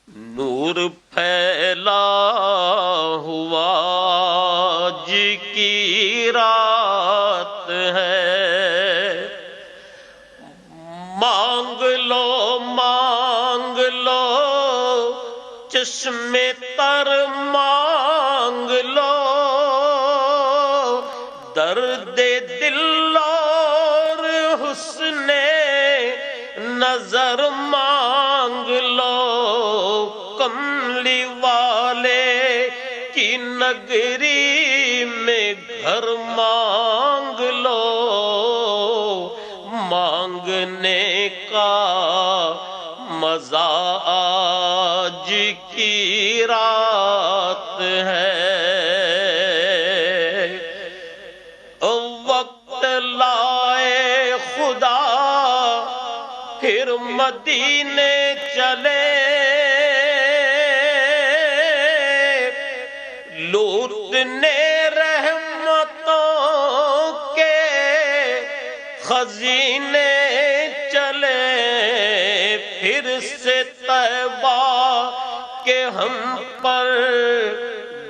نور پھیلا ہوا آج کی رات ہے، مانگ لو چشم تر مانگ لو، درد دل اور حسن نظر مانگ لو، کملی والے کی نگری میں گھر مانگ لو، مانگنے کا مزہ آج کی رات ہے۔ وقت لائے خدا پھر مدینے چلے، لوٹنے رحمتوں کے خزینے چلے، پھر سے طیبہ کے ہم پر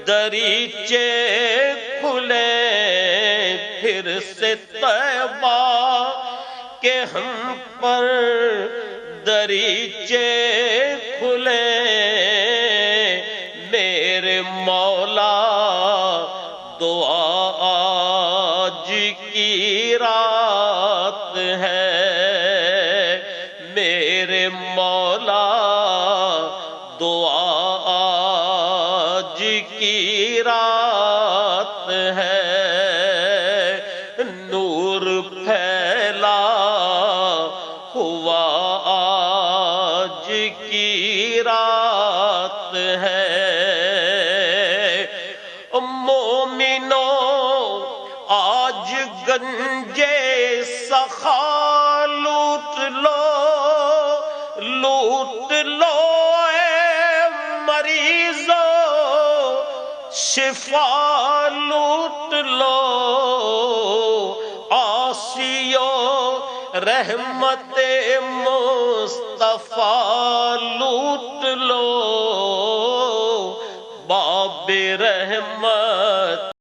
دریچے کھلے، پھر سے طیبہ کہ ہم پر دریچے کھلے، میرے مولا دعا آج کی رات ہے، میرے مولا دعا آج کی رات ہے، نور پھیلا ہوا آج کی رات ہے۔ مومنو آج گنجے سخا لوٹ لو اے مریضو، شفا لوٹ لو، آسیو رحمت مصطفیٰ لوٹ لو، باب رحمت